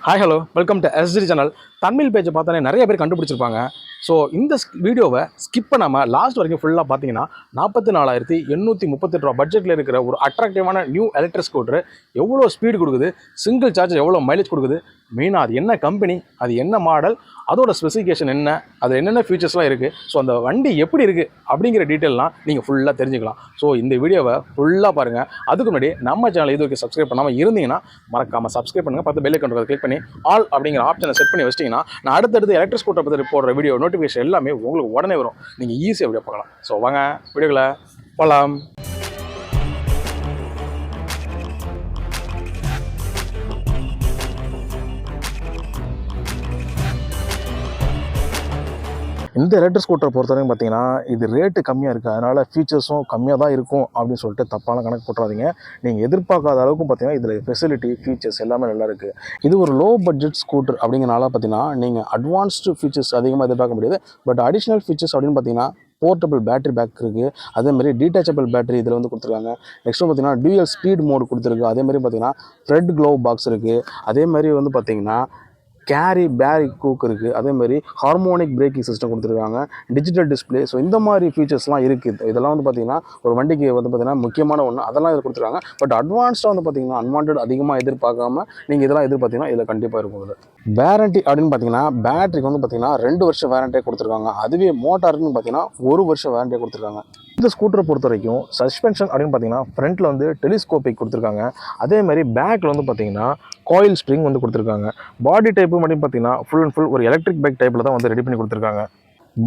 Hi hello welcome to SG channel. Tamil பேஜை பார்த்தாலே நிறைய பேர் கண்டுபிடிச்சிருப்பாங்க. ஸோ இந்த வீடியோவை ஸ்கிப் பண்ணாமல் லாஸ்ட் வரைக்கும் ஃபுல்லாக பார்த்தீங்கன்னா 44,838 ரூபா பட்ஜெட்டில் இருக்கிற ஒரு அட்ராக்டிவான நியூ எலக்ட்ரிக் ஸ்கூட்டர் எவ்வளோ ஸ்பீடு கொடுக்குது, சிங்கிள் சார்ஜ் எவ்வளோ மைலேஜ் கொடுக்குது, மெயினாக அது என்ன கம்பெனி, அது என்ன மாடல், அதோட ஸ்பெசிஃபிகேஷன் என்ன, அது என்னென்ன ஃபீச்சர்ஸ்லாம் இருக்குது, ஸோ அந்த வண்டி எப்படி இருக்குது அப்படிங்கிற டீட்டெயிலாம் நீங்கள் ஃபுல்லாக தெரிஞ்சுக்கலாம். ஸோ இந்த வீடியோவை ஃபுல்லாக பாருங்கள். அதுக்கு முன்னாடி நம்ம சேனல் இது வரைக்கும் சப்ஸ்கிரைப் பண்ணாமல் இருந்தீங்கன்னா மறக்காமல் சப்ஸ்கிரைப் பண்ணுங்கள். பார்த்து பெல் ஐக்கான் கிளிக் பண்ணி ஆல் அப்படிங்கிற ஆப்ஷனை செட் பண்ணி வச்சிட்டிங்கன்னா நான் அடுத்தடுத்து எலக்ட்ரிக் ஸ்கூட்டர் பற்றி போடுற வீடியோ நோட்டிஃபிகேஷன் எல்லாமே உங்களுக்கு உடனே வரும். நீங்கள் ஈஸியாக வீடியோ பார்க்கலாம். ஸோ வாங்க வீடியோவில் போகலாம். இந்த எலக்ட்ரிக் ஸ்கூட்டரை பொறுத்தவரைக்கும் பார்த்தீங்கன்னா இது ரேட்டு கம்மியாக இருக்குது, அதனால் ஃபீச்சர்ஸும் கம்மியாக தான் இருக்கும் அப்படின்னு சொல்லிட்டு தப்பான கணக்கு போட்டுறாதீங்க. நீங்கள் எதிர்பார்க்காத அளவுக்கு பார்த்தீங்கன்னா இதில் ஃபெசிலிட்டி ஃபீச்சர்ஸ் எல்லாமே நல்லா இருக்குது. இது ஒரு லோ பட்ஜெட் ஸ்கூட்டர் அப்படிங்கிறனால பார்த்தீங்கன்னா நீங்கள் அட்வான்ஸ்டு ஃபீச்சர்ஸ் அதிகமாக எதிர்பார்க்க முடியாது. பட் அடிஷ்னல் ஃபீச்சர்ஸ் அப்படின்னு பார்த்தீங்கன்னா போர்ட்டபிள் பேட்டரி பேக் இருக்குது, அதேமாதிரி டீட்டாச்சபிள் பேட்டரி இதில் வந்து கொடுத்துருக்காங்க. நெக்ஸ்ட் பார்த்தீங்கன்னா டியூயல் ஸ்பீட் மோடு கொடுத்துருக்கு. அதேமாதிரி பார்த்தீங்கன்னா ஃப்ரெட் க்ளோவ் பாக்ஸ் இருக்குது. அதேமாதிரி வந்து பார்த்தீங்கன்னா கேரி பேரி கூக் இருக்குது. அதேமாதிரி ஹார்மோனிக் பிரேக்கிங் சிஸ்டம் கொடுத்துருக்காங்க, டிஜிட்டல் டிஸ்பிளே. ஸோ இந்த மாதிரி ஃபீச்சர்ஸ்லாம் இருக்குது. இதெல்லாம் வந்து பார்த்திங்கன்னா ஒரு வண்டிக்கு வந்து பார்த்திங்கன்னா முக்கியமான ஒன்று, அதெல்லாம் இதில் கொடுத்துருக்காங்க. பட் அட்வான்ஸ்டாக வந்து பார்த்திங்கன்னா அன்வான்ட் அதிகமாக எதிர்பார்க்காம நீங்கள் இதெல்லாம் எதிர்பார்த்திங்கன்னா இதில் கண்டிப்பாக இருக்கும். இதில் வேரண்டி அப்படின்னு பார்த்தீங்கன்னா பேட்டரிக்கு வந்து பார்த்திங்கன்னா 2 வருஷம் வேரண்டியே கொடுத்துருக்காங்க. அதுவே மோட்டாருக்குன்னு பார்த்தீங்கன்னா 1 வருஷம் வேரண்டியே கொடுத்துருக்காங்க. இந்த ஸ்கூட்டரை பொறுத்த வரைக்கும் சஸ்பென்ஷன் அப்படின்னு பார்த்தீங்கன்னா ஃப்ரண்ட்டில் வந்து டெலிஸ்கோபிக் கொடுத்துருக்காங்க. அதேமாதிரி பேக்கில் வந்து பார்த்தீங்கன்னா காயில் ஸ்ப்ரிங் வந்து கொடுத்துருக்காங்க. பாடி டைப்பு அப்படின்னு பார்த்தீங்கன்னா ஃபுல் அண்ட் ஃபுல் ஒரு எலக்ட்ரிக் பைக் டைப்பில் தான் வந்து ரெடி பண்ணி கொடுத்துருக்காங்க.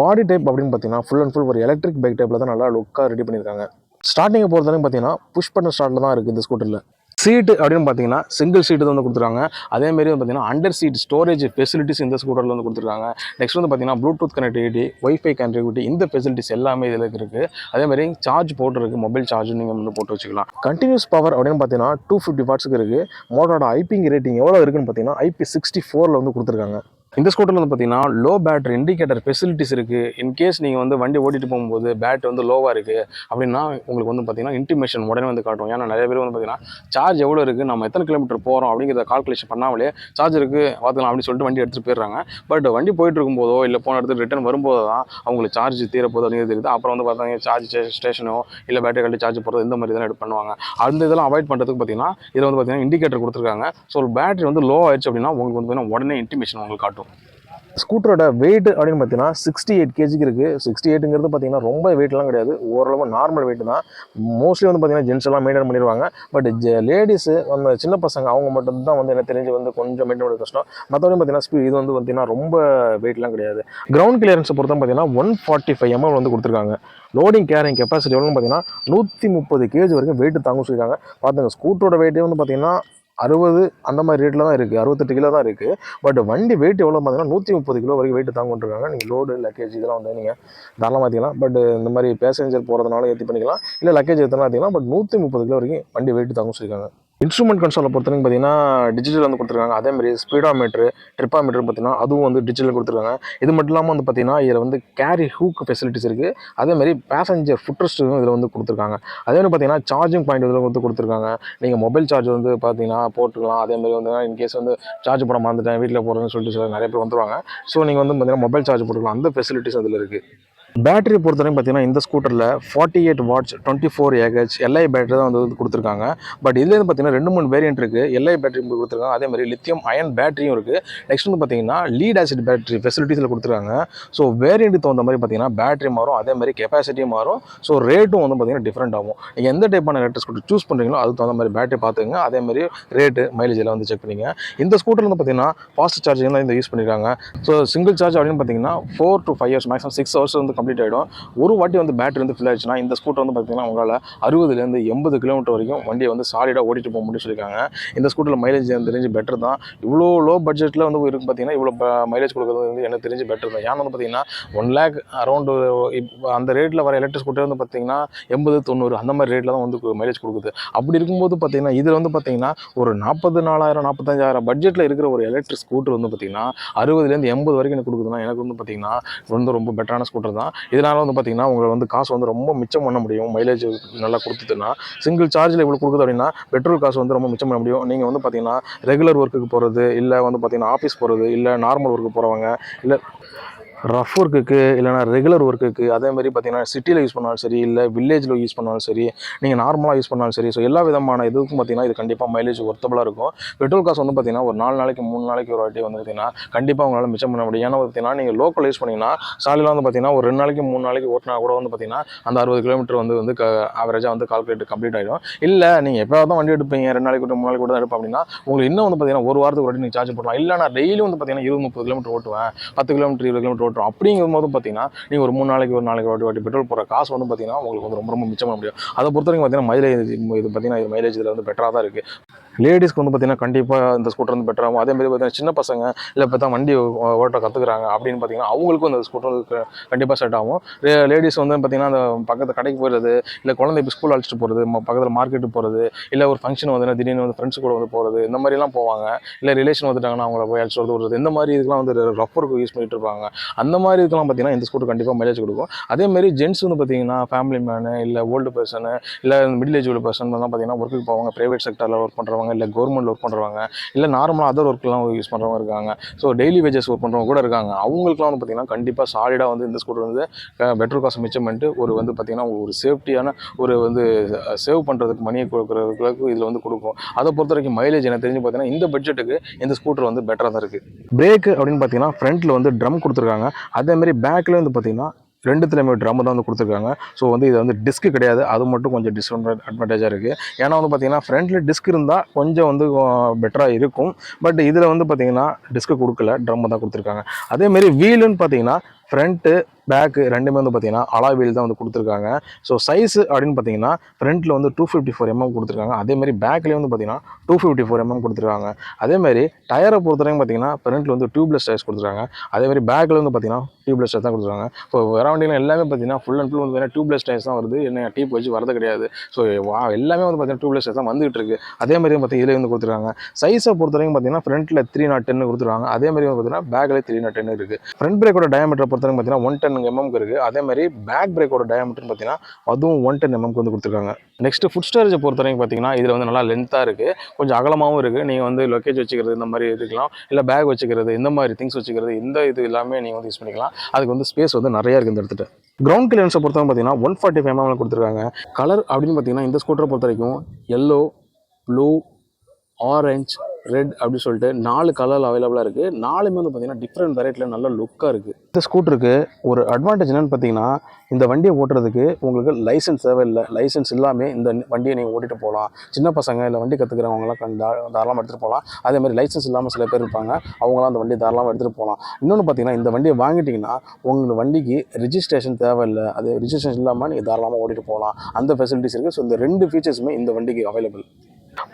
பாடி டைப் அப்படின்னு பார்த்தீங்கன்னா ஃபுல் அண்ட் ஃபுல் ஒரு எலக்ட்ரிக் பைக் டைப்பில் தான் நல்லா லுக்காக ரெடி பண்ணியிருக்காங்க. ஸ்டார்டிங்கை பொறுத்தவரைக்கும் பார்த்தீங்கன்னா புஷ் பண்ண ஸ்டார்ட்டில் தான் இருக்குது இந்த ஸ்கூட்டரில். சீட்டு அப்படின்னு பார்த்தீங்கன்னா சிங்கிள் சீட்டு வந்து கொடுத்துருக்காங்க. அதேமாரி வந்து பார்த்தீங்கன்னா அண்டர் சீட் ஸ்டோரேஜ் ஃபெசிலிட்டிஸ் இந்த ஸ்கூட்டரில் வந்து கொடுத்துருக்காங்க. நெக்ஸ்ட் வந்து பார்த்தீங்கன்னா ப்ளூடூத் கனெக்டிவிட்டி, ஒய்ஃபை கனெக்டிவிட்டி, இந்த ஃபெசிலிட்டிஸ் எல்லாமே இதில் இருக்குது. அதேமாதிரி சார்ஜ் போட்டுருக்கு, மொபைல் சார்ஜ் நீங்கள் வந்து போட்டு வச்சுக்கலாம். கண்டினியூஸ் பவர் அப்படின்னு பார்த்தீங்கன்னா 250 வாட்ஸுக்கு இருக்குது. மோட்டரோட ஐபிங் ரேட்டிங் எவ்வளோ இருக்குன்னு பார்த்தீங்கன்னா IP64 வந்து கொடுத்துருக்காங்க. இந்த ஸ்கூட்டரில் வந்து பார்த்தீங்கன்னா லோ பேட்டரி இண்டிகேட்டர் ஃபெசிலிட்டிஸ் இருக்குது. இன்கேஸ் நீங்கள் வந்து வண்டி ஓட்டிட்டு போகும்போது பேட்டரி வந்து லோவாக இருக்குது அப்படின்னா உங்களுக்கு வந்து பார்த்தீங்கன்னா இன்டிமேஷன் உடனே வந்து காட்டும். ஏன்னா நிறைய பேர் வந்து பார்த்தீங்கன்னா சார்ஜ் எவ்வளோ இருக்குது, நம்ம எத்தனை கிலோமீட்டர் போகிறோம் அப்படிங்கிறத கால்குலேஷன் பண்ணாமலே சார்ஜ் இருக்குது பார்த்துக்கலாம் அப்படின்னு சொல்லிட்டு வண்டி எடுத்துகிட்டு போயிடுறாங்க. பட் வண்டி போயிட்டு இருக்கும்போதோ இல்லை போன இடத்துக்கு ரிட்டர்ன் வரும்போது தான் அவங்களுக்கு சார்ஜ் தீரப்போகுது அப்படிங்கிறது தெரியுது. அப்புறம் வந்து பார்த்தீங்கன்னா சார்ஜ் ஸ்டேஷனோ இல்லை பேட்டரி கட்டி சார்ஜ் போடுறது இந்த மாதிரி தான் எடுத்து பண்ணுவாங்க. அந்த இதெல்லாம் அவாய்ட் பண்ணுறதுக்கு பார்த்தீங்கன்னா இதில் வந்து பார்த்தீங்கன்னா இண்டிகேட்டர் கொடுத்துருக்காங்க. ஸோ பேட்டரி வந்து லோ ஆயிடுச்சு அப்படின்னா உங்களுக்கு வந்து பார்த்தீங்கன்னா உடனே இன்டிமேஷன் உங்களுக்கு காட்டும். ஸ்கூட்டரோட வெயிட் அப்படின்னு பார்த்தீங்கன்னா 68 கேஜிக்கு இருக்குது. 68ங்கிறது பார்த்தீங்கன்னா ரொம்ப வெயிட்லாம் கிடையாது, ஓரளவு நார்மல் வெயிட் தான். மோஸ்ட்லி வந்து பார்த்தீங்கன்னா ஜென்ஸ் எல்லாம் மெயின்டைன் பண்ணிடுவாங்க. பட் லேடிஸு அந்த சின்ன பசங்க அவங்க மட்டும்தான் வந்து எனக்கு தெரிஞ்சு வந்து கொஞ்சம் மெயின்டைன் பண்ண கஷ்டம். மற்றபடி பார்த்தீங்கன்னா இது வந்து பார்த்தீங்கன்னா ரொம்ப வெயிட்லாம் கிடையாது. கிரவுண்ட் கிளியரன்ஸை பொறுத்த பார்த்தீங்கன்னா 145 mm வந்து கொடுத்துருக்காங்க. லோடிங் கேரிங் கெப்பாசிட்டி எவ்வளோன்னு பார்த்தீங்கன்னா 130 கேஜி வரைக்கும் வெயிட் தாங்க சொல்லியிருக்காங்க. பார்த்துங்க, ஸ்கூட்டரோட வெயிட்டே வந்து பார்த்தீங்கன்னா 60 அந்த மாதிரி ரேட்டில் தான் இருக்குது, 68 கிலோ தான் இருக்குது. பட் வண்டி வெயிட் எவ்வளோ பார்த்தீங்கன்னா 130 கிலோ வரைக்கும் வெயிட் தாங்க கொண்டிருக்காங்க. நீங்கள் லோடு லக்கேஜ் இதெல்லாம் வந்து நீங்கள் தாராளமாக ஏற்றிக்கலாம். பட் இந்த மாதிரி பேசஞ்சர் போகிறதுனால ஏற்றி பண்ணிக்கலாம், இல்லை லக்கேஜ் ஏற்றினா ஏற்றிக்கலாம். பட் 130 கிலோ வரைக்கும் வண்டி வெயிட் தாங்க சொல்லியிருக்காங்க. இன்ஸ்ட்ருமெண்ட் கன்சோலை பொறுத்தவரைக்கும் பார்த்தீங்கன்னா டிஜிட்டல் வந்து கொடுத்துருக்காங்க. அதேமாதிரி ஸ்பீடாமீட்ரு, ட்ரிப்பாமீட்டர் பார்த்தீங்கன்னா அதுவும் வந்து டிஜிட்டல் கொடுத்துருக்காங்க. இது மட்டும் இல்லாமல் வந்து பார்த்தீங்கன்னா இதில் வந்து கேரி ஹூக் ஃபெசிலிட்டிஸ் இருக்குது. அதேமாதிரி பேசஞ்சர் ஃபுட்ரெஸ்ட்டும் இதில் வந்து கொடுத்துருக்காங்க. அதே மாதிரி பார்த்தீங்கன்னா சார்ஜிங் பாயிண்ட் இதில் வந்து கொடுத்துருக்காங்க. நீங்கள் மொபைல் சார்ஜ் வந்து பார்த்தீங்கன்னா போட்டுக்கலாம். அதேமாதிரி வந்து இன்கேஸ் வந்து சார்ஜ் போட மறந்துட்டேன் வீட்டில் போகிறேன்னு சொல்லிட்டு நிறைய பேர் வந்துருவாங்க. ஸோ நீங்கள் வந்து பார்த்தீங்கன்னா மொபைல் சார்ஜ் போட்டுக்கலாம். அந்த ஃபெசிலிட்டிஸ் அதில் இருக்குது. பேட்டரி பொறுத்தவரைக்கும் பார்த்தீங்கன்னா இந்த ஸ்கூட்டரில் 48 வாட்ஸ் 24 AH எல்ஐ பேட்டரி தான் வந்து கொடுத்துருக்காங்க. பட் இதுலேருந்து பார்த்தீங்கன்னா 2-3 வேரியன்ட் இருக்குது. எல்ஐ பேட்டரி கொடுத்துருக்காங்க, அதே மாதிரி லித்தியம் அயன் பேட்டரியும் இருக்குது. நெக்ஸ்ட் வந்து பார்த்தீங்கன்னா லீட் ஆசிட் பேட்டரி ஃபெசிலிட்டிஸில் கொடுத்துருக்காங்க. ஸோ வேரியண்ட்டுக்கு தகுந்த மாதிரி பார்த்தீங்கன்னா பேட்டரி மாறும், அதே மாதிரி கெப்பாசிட்டியும் மாறும். ஸோ ரேட்டும் வந்து பார்த்தீங்கன்னா டிஃப்ரெண்ட் ஆகும். நீங்கள் எந்த டைப்பான எலக்ட்ரிக் ஸ்கூட்டர் சூஸ் பண்ணுறீங்களோ அதுக்கு தகுந்த மாதிரி பேட்டரி பார்த்துங்க. அதே மாதிரி ரேட்டு மைலேஜ் எல்லாம் வந்து செக் பண்ணிங்க. இந்த ஸ்கூட்டர் வந்து பார்த்தீங்கன்னா ஃபாஸ்ட் சார்ஜிங் தான் இந்த யூஸ் பண்ணியிருக்காங்க. ஸோ சிங்கிள் சார்ஜ் அப்படின்னு பார்த்தீங்கன்னா 4 to 5 hours மேக்ஸிமம் 6 hours வந்து கம்ப்ளீட் ஆகிடும். ஒரு வாட்டி வந்து பேட்டரி வந்து ஃபில் ஆயிடுச்சுன்னா இந்த ஸ்கூட்டர் வந்து பார்த்தீங்கன்னா உங்களால் 60லேருந்து 80 கிலோமீட்டர் வரைக்கும் வண்டியை வந்து சாலிடாக ஓட்டிட்டு போக முடியும்னு சொல்லியிருக்காங்க. இந்த ஸ்கூட்டரில் மைலேஜ் எனக்கு தெரிஞ்சு பெட்டர் தான். இவ்வளோ லோ பட்ஜெட்டில் வந்து இருக்கு பார்த்தீங்கன்னா இவ்வளோ மைலேஜ் கொடுக்குறது வந்து எனக்கு தெரிஞ்சு பெட்டர் தான். ஏன்னா வந்து பார்த்தீங்கன்னா 1 lakh அரௌண்டு அந்த ரேட்டில் வர எலக்ட்ரிக் ஸ்கூட்டர் வந்து பார்த்தீங்கன்னா 80-90 அந்த மாதிரி ரேட்டில் தான் வந்து மைலேஜ் கொடுக்குது. அப்படி இருக்கும்போது பார்த்தீங்கன்னா இதில் வந்து பார்த்தீங்கன்னா ஒரு 44,000 45,000 பட்ஜெட்டில் இருக்கிற ஒரு எலக்ட்ரிக் ஸ்கூட்டர் வந்து பார்த்தீங்கன்னா 60லேருந்து 80 வரைக்கும் எனக்கு கொடுக்குதுன்னா எனக்கு வந்து பார்த்தீங்கன்னா வந்து ரொம்ப பெட்டரான ஸ்கூட்டர் தான். இதனால் வந்து பார்த்திங்கன்னா உங்களை வந்து காசு வந்து ரொம்ப மிச்சம் பண்ண முடியும். மைலேஜ் நல்லா கொடுத்துதுன்னா சிங்கிள் சார்ஜில் இவ்வளோ கொடுக்குது அப்படின்னா பெட்ரோல் காசு வந்து ரொம்ப மிச்சம் பண்ண முடியும். நீங்கள் வந்து பார்த்திங்கன்னா ரெகுலர் ஒர்க்குக்கு போகிறது, இல்லை வந்து பார்த்திங்கன்னா ஆஃபீஸ் போகிறது, இல்லை நார்மல் ஒர்க்கு போகிறவங்க, இல்லை ரஃப் ஒர்க்குக்கு, இல்லைனா ரெகுலர் ஒர்க்குக்கு, அதேமாதிரி பார்த்தீங்கன்னா சிட்டியில் யூஸ் பண்ணாலும் சரி, இல்லை வில்லேஜில் யூஸ் பண்ணாலும் சரி, நீங்கள் நார்மலாக யூஸ் பண்ணாலும் சரி, ஸோ எல்லா விதமான இதுக்கும் பார்த்தீங்கன்னா இது கண்டிப்பாக மைலேஜ் ஒர்த்தபுளாக இருக்கும். பெட்ரோல் காசு வந்து பார்த்தீங்கன்னா ஒரு 4 நாளைக்கு 3 நாளைக்கு ஒரு வாட்டி வந்து பார்த்தீங்கன்னா கண்டிப்பாக உங்களால் மிச்சம் பண்ண முடியும். ஏன்னா பார்த்தீங்கன்னா நீங்கள் லோக்கல் யூஸ் பண்ணிங்கன்னா சாலையில் வந்து பார்த்தீங்கன்னா ஒரு 2 நாளைக்கு 3 நாளைக்கு ஓட்டினா கூட வந்து பார்த்தீங்கன்னா அந்த 60 கிலோமீட்டர் வந்து ஆவரேஜாக வந்து கால்குலேட் கம்ப்ளீட் ஆகிடும். இல்லை நீங்கள் எப்போயாவது தான் வண்டி எடுப்பீங்க, 2 நாளைக்கு 3 நாளைக்கு கூட தான் எடுப்போம் அப்படின்னா உங்களுக்கு இன்னும் வந்து பார்த்தீங்கன்னா ஒரு வாரத்துக்கு ஒரு வாட்டி நீங்கள் சார்ஜ் போடலாம். இல்லை நான் டெய்லி வந்து பார்த்தீங்கன்னா 20-30 கிலோமீட்டர் ஓட்டுவேன், 10 கிலோமீட்டர் 20 கிலோமீட்டர் ஓட்டுவோம் அப்படிங்கும்போது பார்த்தீங்கன்னா நீங்கள் ஒரு 3 நாளைக்கு ஒரு நாளைக்கு வாட்டி பெட்ரோல் போகிற காசு வந்து பார்த்தீங்கன்னா உங்களுக்கு வந்து ரொம்ப மிச்சம் பண்ண முடியும். அதை பொறுத்த வரைக்கும் பார்த்தீங்கன்னா மைலேஜ் இது பார்த்தீங்கன்னா இது மைலேஜ் இதில் வந்து பெட்டராக தான் இருக்குது. லேடிஸ்க்கு வந்து பார்த்தீங்கன்னா கண்டிப்பாக இந்த ஸ்கூட்டர் வந்து பெட்டராகும். அதேமாதிரி பார்த்தீங்கன்னா சின்ன பசங்க இல்லை இப்போ தான் வண்டி ஓட்ட கற்றுக்குறாங்க அப்படின்னு பார்த்தீங்கன்னா அவங்களுக்கும் அந்த ஸ்கூட்டர் கண்டிப்பாக செட் ஆகும். லேடிஸ் வந்து பார்த்தீங்கன்னா அந்த பக்கத்து கடைக்கு போகிறது, இல்லை குழந்தை இப்போ ஸ்கூல் அழைச்சிட்டு போகிறது, பக்கத்தில் மார்க்கெட்டு போகிறது, இல்லை ஒரு ஃபங்க்ஷன் வந்து திடீர்னு வந்து ஃப்ரெண்ட்ஸ் கூட வந்து போகிறது, இந்த மாதிரிலாம் போவாங்க. இல்லை ரிலேஷன் வந்துட்டாங்கன்னா அவங்கள போய் அழைச்சிட்டு வருது, இந்த மாதிரி இதுக்கெலாம் வந்து ரஃப் ஒர்க்கு யூஸ் பண்ணிட்டு இருப்பாங்க. அந்த மாதிரி இதுக்கெல்லாம் பார்த்தீங்கன்னா இந்த ஸ்கூட்டர் கண்டிப்பாக மைலேஜ் கொடுக்கும். அதேமாதிரி ஜென்ட்ஸ் வந்து பார்த்தீங்கன்னா ஃபேமிலி மேனு, இல்லை ஓல்டு பர்சனு, இல்லை மிடில் ஏஜ் உள்ள பர்சன்லாம் பார்த்தீங்கன்னா ஒர்க்குக்கு போவாங்க, ப்ரைவேட் செக்டரில் ஒர்க் பண்ணுறவங்க, இல்லை கவர்மெண்ட் ஒர்க் பண்ணுறவங்க, இல்லை நார்மலாக அதர் ஒர்க்லாம் யூஸ் பண்ணுறவங்க இருக்காங்க. ஸோ டெய்லி வேஜஸ் ஒர்க் பண்ணுறவங்க கூட இருக்காங்க. அவங்களுக்குலாம் வந்து பார்த்திங்கன்னா கண்டிப்பாக சாலிடாக வந்து இந்த ஸ்கூட்டர் வந்து பெட்ரோல் காசு மிச்சம் பண்ணிட்டு ஒரு வந்து பார்த்திங்கன்னா ஒரு சேஃப்டியான ஒரு வந்து சேவ் பண்ணுறதுக்கு மணியை கொடுக்குறதுக்கு இதில் வந்து கொடுக்கும். அதை பொறுத்த வரைக்கும் மைலேஜ் எனக்கு தெரிஞ்சு பார்த்தீங்கன்னா இந்த பட்ஜெட்டுக்கு இந்த ஸ்கூட்டர் வந்து பெட்டராக தான் இருக்குது. பிரேக்கு அப்படின்னு பார்த்தீங்கன்னா ஃப்ரண்ட்டில் வந்து ட்ரம் கொடுத்துருக்காங்க. அதேமாதிரி பேக்கில் வந்து பார்த்திங்கன்னா ரெண்டுத்துலேயுமே ட்ரம் தான் வந்து கொடுத்துருக்காங்க. ஸோ வந்து இது வந்து டிஸ்க்கு கிடையாது, அது மட்டும் கொஞ்சம் அட்வான்டேஜாக இருக்குது. ஏன்னா வந்து பார்த்திங்கன்னா ஃப்ரண்ட்டில் டிஸ்க் இருந்தால் கொஞ்சம் வந்து பெட்டராக இருக்கும். பட் இதில் வந்து பார்த்திங்கன்னா டிஸ்க்கு கொடுக்கல, ட்ரம் தான் கொடுத்துருக்காங்க. அதேமாரி வீலுன்னு பார்த்திங்கன்னா ஃப்ரண்ட்டு பேக்கு ரெண்டுமே வந்து பார்த்திங்கன்னா அலாய் வீல் தான் வந்து கொடுத்துருக்காங்க. ஸோ சைஸு அப்படின்னு பார்த்தீங்கன்னா ஃப்ரண்ட்டில் வந்து 254 mm கொடுத்துருக்காங்க. அதேமாதிரி பேக்லேயே வந்து பார்த்திங்கன்னா 254 mm கொடுத்துருக்காங்க. அதேமாதிரி டயரை பொறுத்தவரைக்கும் பார்த்திங்கன்னா ஃப்ரண்ட்டில் வந்து டியூப்லெஸ் டயர்ஸ் கொடுத்துருக்காங்க. அதேமாதிரி பேக்கில் வந்து பார்த்திங்கன்னா டியூப்லெஸ் டயர் தான் கொடுத்துருக்காங்க. ஸோ வேற வண்டியில் எல்லாமே பார்த்திங்கன்னா ஃபுல் அண்ட் ஃபுல் வந்து பார்த்திங்கன்னா டியூப்லெஸ் டயர்ஸ் தான் வருது, என்ன டீப் வச்சு வரது கிடையாது. ஸோ எல்லாமே வந்து பார்த்திங்கன்னா டியூப்லெஸ் டயர்ஸ் தான் வந்துகிட்டு இருக்குது. அதேமாதிரி பார்த்திங்கன்னா இதில் வந்து கொடுத்துருக்காங்க. சைஸை பொறுத்தவரைக்கும் பார்த்திங்கன்னா ஃப்ரண்ட்டில் 310 கொடுத்துருக்காங்க. அதேமாதிரி வந்து பார்த்திங்கன்னா பேக்கில் 310 இருக்குது. ஃப்ரண்ட் பிரேக்கோட டயாமீட்டர் பொறுத்தவரைக்கும் பார்த்திங்கன்னா 110 mm இருக்குது. அதே மாதிரி பேக் பிரேக்கோட டயாமீட்டர் பார்த்தீங்கன்னா அதுவும் 110 mm வந்து கொடுத்துருக்காங்க. நெக்ஸ்ட் ஃபுட் ஸ்டோரேஜ் பொறுத்த வரைக்கும் பார்த்தீங்கன்னா இதில் வந்து நல்லா லென்த்தாக இருக்குது, கொஞ்சம் அகலமாகவும் இருக்குது. நீங்கள் வந்து லொக்கேஜ் வச்சுக்கிறது இந்த மாதிரி இதுக்கெல்லாம், இல்லை பேக் வச்சுக்கிறது இந்த மாதிரி திங்ஸ் வச்சுக்கிறது இந்த இது எல்லாமே நீங்கள் வந்து யூஸ் பண்ணிக்கலாம். அதுக்கு வந்து ஸ்பேஸ் வந்து நிறையா இருக்குது இந்த இடத்துல. கிரவுண்ட் கிளியரன்ஸை பொறுத்தவரைக்கும் பார்த்தீங்கன்னா 145 mm கொடுத்துருக்காங்க. கலர் அப்படின்னு பார்த்தீங்கன்னா இந்த ஸ்கூட்டரை பொறுத்த வரைக்கும் எல்லோ, ப்ளூ, ஆரஞ்ச், ரெட் அப்படின்னு சொல்லிட்டு 4 கலர் அவைலபிளாக இருக்குது. 4மே வந்து பார்த்திங்கன்னா டிஃப்ரெண்ட் வெரைட்டியில் நல்ல லுக்காக இருக்குது. இந்த ஸ்கூட்டருக்கு ஒரு அட்வான்டேஜ் என்னென்னு பார்த்தீங்கன்னா இந்த வண்டியை ஓட்டுறதுக்கு உங்களுக்கு லைசன்ஸ் தேவையில்லை. லைசன்ஸ் இல்லாமல் இந்த வண்டியை நீங்கள் ஓட்டிகிட்டு போகலாம். சின்ன பசங்க இல்லை வண்டி கற்றுக்கிறவங்களாம் தாராளமாக எடுத்துகிட்டு போகலாம். அதேமாதிரி லைசன்ஸ் இல்லாமல் சில பேர் இருப்பாங்க, அவங்களாம் அந்த வண்டியை தாராளமாக எடுத்துகிட்டு போகலாம். இன்னொன்று பார்த்தீங்கன்னா இந்த வண்டியை வாங்கிட்டிங்கன்னா உங்களுக்கு வண்டிக்கு ரிஜிஸ்ட்ரேஷன் தேவையில்லை. அது ரிஜிஸ்ட்ரேஷன் இல்லாமல் நீங்கள் தாராளமாக ஓட்டிகிட்டு போகலாம். அந்த ஃபெசிலிட்டிஸ் இருக்குது. ஸோ இந்த 2 ஃபீச்சர்ஸுமே இந்த வண்டிக்கு அவைலபிள்.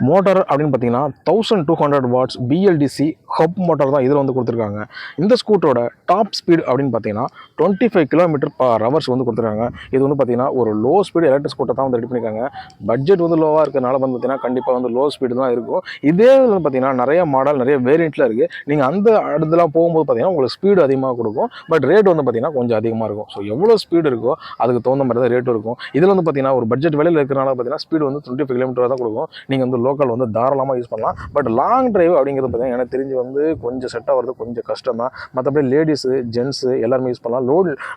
மோட்டார் அப்படின்னு பார்த்தீங்கன்னா 1200 வாட்ஸ் பிஎல்டிசி ஹப் மோட்டார் தான் இதில் வந்து கொடுத்துருக்காங்க. இந்த ஸ்கூட்டரோட டாப் ஸ்பீடு அப்படின்னு பார்த்தீங்கன்னா 25 km/h வந்து கொடுத்துருக்காங்க. இது வந்து பார்த்தீங்கன்னா ஒரு லோ ஸ்பீடு எலக்ட்ரிக் ஸ்கூட்டர் தான் வந்து ரெடி பண்ணியிருக்காங்க. பட்ஜெட் வந்து லோவாக இருக்கிறனால வந்து பார்த்தீங்கன்னா கண்டிப்பாக வந்து லோ ஸ்பீடு தான் இருக்கும். இதே வந்து பார்த்தீங்கன்னா நிறைய மாடல் நிறைய வேரியண்ட்டில் இருக்குது. நீங்கள் அந்த இடத்துலாம் போகும்போது பார்த்தீங்கன்னா உங்களுக்கு ஸ்பீடு அதிகமாக கொடுக்கும். பட் ரேட் வந்து பார்த்தீங்கன்னா கொஞ்சம் அதிகமாக இருக்கும். ஸோ எவ்வளோ ஸ்பீடு இருக்கோ அதுக்கு தகுந்த மாதிரி தான் ரேட் இருக்கும். இதில் வந்து பார்த்தீங்கன்னா ஒரு பட்ஜெட் விலையில் இருக்கிறனால பார்த்தீங்கன்னா ஸ்பீடு வந்து 25 km தான் கொடுக்கும். நீங்கள் வந்து லோக்கல் வந்து தாராளமாக யூஸ் பண்ணலாம். பட் லாங் டிரைவ் அப்படிங்கிறது பார்த்தீங்கன்னா எனக்கு தெரிஞ்சு வந்து கொஞ்சம் செட் ஆகிறது கொஞ்சம் கஷ்டம் தான். மற்றபடி லேடிஸு ஜென்ஸு எல்லாருமே யூஸ் பண்ணலாம்.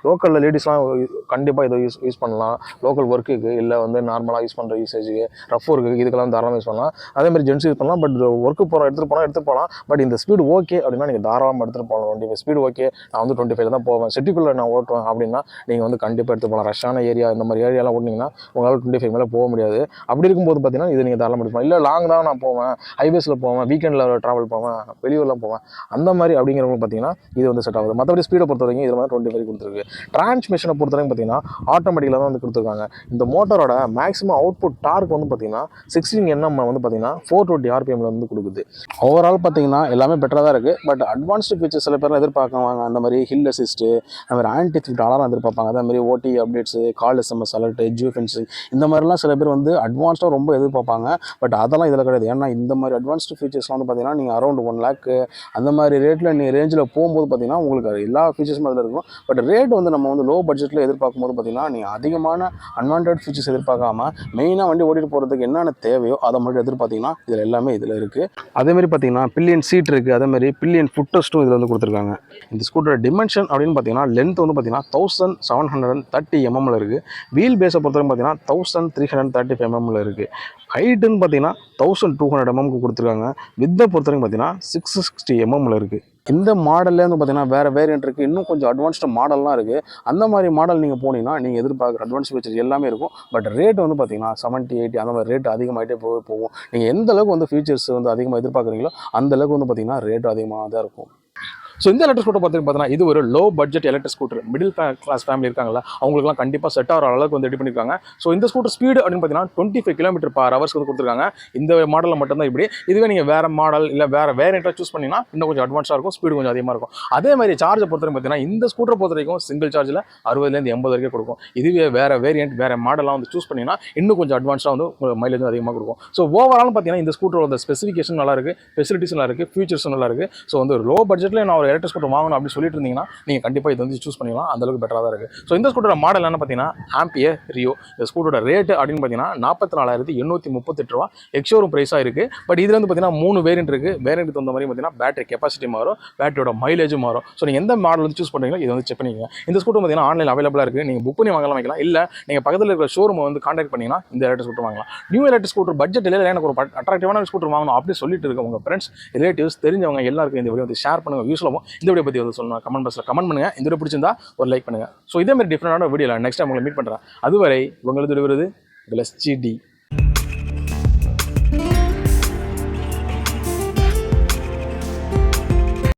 லோக்கலில் லேடிஸ்லாம் கண்டிப்பாக இதை யூஸ் பண்ணலாம். லோக்கல் ஒர்க்குக்கு இல்லை வந்து நார்மலாக யூஸ் பண்ணுற யூசேஜுக்கு ரஃப் ஒர்க்குக்கு இதுக்கெல்லாம் தாராளமாக யூஸ் பண்ணலாம். அதேமாதிரி ஜென்ஸ் யூஸ் பண்ணலாம். பட் ஒர்க்கு எடுத்துகிட்டு போகலாம். பட் இந்த ஸ்பீடு ஓகே அப்படின்னா நீங்கள் தாராளமாக எடுத்துகிட்டு போகலாம். 25 ஸ்பீடு ஓகே, நான் வந்து 25 தான் போவேன், சிட்டிக்குள்ளே நான் ஓட்டுவேன் அப்படின்னா நீங்கள் வந்து கண்டிப்பாக எடுத்து போகலாம். ரஷ்ஷான ஏரியா இந்த மாதிரி ஏரியாலாம் ஓட்டினீங்கன்னா உங்களால் 25 மேலே போக முடியாது. அப்படி இருக்கும்போது பார்த்தீங்கன்னா இது நீங்கள் தாராளமாக எடுத்துக்கலாம். இல்லை லாங் தான் நான் போவேன், ஹைவேஸில் போவேன், வீக்கெண்டில் ட்ராவல் போவேன், வெளியூர்லாம் போவேன், அந்த மாதிரி அப்படிங்கிறவங்க பார்த்தீங்கன்னா இது வந்து செட் ஆகுது. மற்றபடி ஸ்பீடை பொறுத்த வரைக்கும் இதில் வந்து 25 கொடுத்துருக்கு. டிரான்ஸ்மிஷனை பொறுத்த வரைக்கும் பார்த்தீங்கன்னா ஆட்டோமேட்டிக்கில் தான் வந்து கொடுத்துருக்காங்க. இந்த மோட்டரோட மேக்ஸிமம் அவுட்புட் டார்க் வந்து பார்த்தீங்கன்னா 16 Nm வந்து பார்த்தீங்கன்னா 420 RPM வந்து கொடுக்குது. ஓவரால் பார்த்தீங்கன்னா எல்லாமே பெட்டராக தான் இருக்குது. பட் அட்வான்ஸ்டு ஃபீச்சர் சில பேர் எதிர்பார்க்குவாங்க. அந்த மாதிரி ஹில் அசிஸ்ட்டு, அந்த மாதிரி ஆன்டி திஃப்ட் அலாரம் எதிர்பார்ப்பாங்க. அதே மாதிரி ஓடி அப்டேட்ஸு, கால் SMS அலர்ட்டு, ஜியோ ஃபென்சிங் இந்த மாதிரிலாம் சில பேர் வந்து அட்வான்ஸ்டாக ரொம்ப எதிர்பார்ப்பாங்க. பட் பட் அதெல்லாம் இதில் கிடையாது. ஏன்னா இந்த மாதிரி அட்வான்ஸ்டு ஃபீச்சர்ஸ்லாம் வந்து பார்த்தீங்கன்னா நீங்கள் அரௌண்ட் 1 lakh அந்த மாதிரி ரேட்டில் நீங்கள் ரேஞ்சில் போகும்போது பார்த்தீங்கன்னா உங்களுக்கு எல்லா ஃபீச்சர்ஸும் அதில் இருக்கும். பட் ரேட் வந்து நம்ம வந்து லோ பட்ஜெட்டில் எதிர்பார்க்கும்போது பார்த்தீங்கன்னா நீங்கள் அதிகமான அன்வான்ட் ஃபீச்சர்ஸ் எதிர்பார்க்காம மெயினாக வண்டி ஓட்டிட்டு போகிறதுக்கு என்னென்ன தேவையோ அதை மட்டும் எதிர்பார்த்தீங்கன்னா இதில் எல்லாமே இதில் இருக்குது. அதேமாதிரி பார்த்தீங்கன்னா பில்லியன் சீட் இருக்குது, அதேமாதிரி பில்லியன் ஃபுட் ரெஸ்ட்டும் இதில் வந்து கொடுத்துருக்காங்க. இந்த ஸ்கூட்டரோட டிமென்ஷன் அப்படின்னு பார்த்தீங்கன்னா லென்த் வந்து பார்த்தீங்கன்னா 1730 mm இருக்குது. வீல் பேஸை பொறுத்தவரைக்கும் பார்த்தீங்கன்னா 1335 mm இருக்குது. ஹைட்டுன்னு பார்த்தீங்கன்னா 1200 mm கொடுத்துருக்காங்க. வித்தை பொறுத்தவரைக்கும் பார்த்தீங்கன்னா 660 mm இருக்குது. இந்த மாடல்லே வந்து பார்த்தீங்கன்னா வேறு வேரியன்ட் இருக்குது, இன்னும் கொஞ்சம் அட்வான்ஸ்டு மாடல்லாம் இருக்குது. அந்த மாதிரி மாடல் நீங்கள் போனீங்கன்னா நீங்கள் எதிர்பார்க்குற அட்வான்ஸ் ஃபீச்சர்ஸ் எல்லாமே இருக்கும். பட் ரேட் வந்து பார்த்தீங்கன்னா 70, 80 அந்த மாதிரி ரேட் அதிகமாகிட்டே போகும். நீங்கள் எந்த அளவுக்கு வந்து ஃபீச்சர்ஸ் வந்து அதிகமாக எதிர்பார்க்குறீங்களோ அந்த அளவுக்கு வந்து பார்த்தீங்கன்னா ரேட் அதிகமாக தான் இருக்கும். ஸோ இந்த எலக்ட்ரிக் ஸ்கூட்டர் பார்த்தீங்கன்னா இது ஒரு low budget electric scooter. Middle class family இருக்காங்களா அவங்களுக்குலாம் கண்டிப்பாக செட் ஆகிற அளவுக்கு வந்து ரெடி பண்ணியிருக்காங்க. ஸோ இந்த ஸ்கூட்டர் ஸ்பீடு அப்படின்னு பார்த்தீங்கன்னா 25 km/h வந்து கொடுத்துருக்காங்க. இந்த மாடலில் மட்டும்தான் இப்படி. இதுவே நீங்கள் வேறு மாடல் இல்லை வேறு வேரியண்ட்டாக சூஸ் பண்ணிங்கன்னா இன்னும் கொஞ்சம் அட்வான்ஸாக இருக்கும், ஸ்பீடு கொஞ்சம் அதிகமாக இருக்கும். அதே மாதிரி சார்ஜை பொறுத்தவரைக்கும் பார்த்தீங்கன்னா இந்த ஸ்கூட்டரை பொறுத்த வரைக்கும் சிங்கிள் சார்ஜில் 60 to 80 வரைக்கும் கொடுக்கும். இதுவே வேறு வேரியண்ட் வேறு மாடலாம் வந்து சூஸ் பண்ணிங்கன்னா இன்னும் கொஞ்சம் அட்வான்ஸாக வந்து மைலேஜ் அதிகமாக கொடுக்கும். ஸோ ஓவரால் பார்த்தீங்கன்னா இந்த ஸ்கூட்டரோட ஸ்பெசிஃபிகேஷன் நல்லா இருக்குது, ஃபெசிலிட்டிஸ் நல்லா இருக்குது, ஃபீச்சர்ஸும் நல்லா இருக்குது. ஸோ வந்து ஒரு லோ பட்ஜெட்டில் நான் ஒரு எலக்ட்ரிக் ஸ்கூட்டர் வாங்கணும் சொல்லிட்டு இருந்தீங்கன்னா நீங்கள் கண்டிப்பாக இது வந்து சூஸ் பண்ணிக்கலாம். அந்த அளவுக்கு பெட்டராக தான் இருக்குது. ஸோ இந்த ஸ்கூட்டரோட மாடல் என்ன பார்த்தீங்கன்னா ஆம்பியர் ரியோ. இந்த ஸ்கூட்டரோட ரேட்டு அப்படின்னு பார்த்தீங்கன்னா 44,838 ரூபா எக்ஸ்ஷோரூம் ப்ரைஸாக இருக்குது. பட் இதில் வந்து பார்த்தீங்கன்னா 3 வேரியன்ட் இருக்குது. வேரியன்ட் தகுந்த மாதிரி பார்த்தீங்கன்னா பேட்டரி கெப்பாசிட்டி மாறும், பேட்டரியோட மைலேஜும் மாறும். ஸோ நீங்கள் எந்த மாடல் வந்து சூஸ் பண்ணுறீங்களோ இதை வந்து செக் பண்ணிக்கோங்க. இந்த ஸ்கூட்டர் பார்த்தீங்கன்னா ஆன்லைன் அவைலபிளாக இருக்குது, நீங்கள் புக் பண்ணி வாங்கலாம் வைக்கலாம். இல்லை நீங்கள் பக்கத்தில் இருக்கிற ஷோரூம் வந்து கான்டாக்ட் பண்ணிங்கன்னா இந்த எலக்ட்ரிக் ஸ்கூட்டர் வாங்கலாம். நியூ எலக்ட்ரிக் ஸ்கூட்டர் பட்ஜெட் இல்லை எனக்கு ஒரு அட்ராக்டிவான ஸ்கூட்டர் வாங்கணும் அப்படி சொல்லிட்டு இருக்க உங்கள் ஃப்ரெண்ட்ஸ் ரிலேட்டிவ்ஸ் தெரிஞ்சவங்க எல்லாருக்கும் இந்த வீடியோ வந்து ஷேர் பண்ணுங்கள். யூஸ்லாகவும் இந்த வீடியோ பற்றி வந்து சொல்லணும் கமெண்ட் பாக்ஸில் கமெண்ட் பண்ணுங்கள். இந்த வீடியோ பிடிச்சிருந்தா ஒரு லைக் பண்ணுங்கள். ஸோ இதே மாதிரி டிஃப்ரெண்டான வீடியோவில் நெக்ஸ்ட் டைம் உங்களை மீட் பண்ணுறேன். அதுவரை உங்களது விடுவது SGD.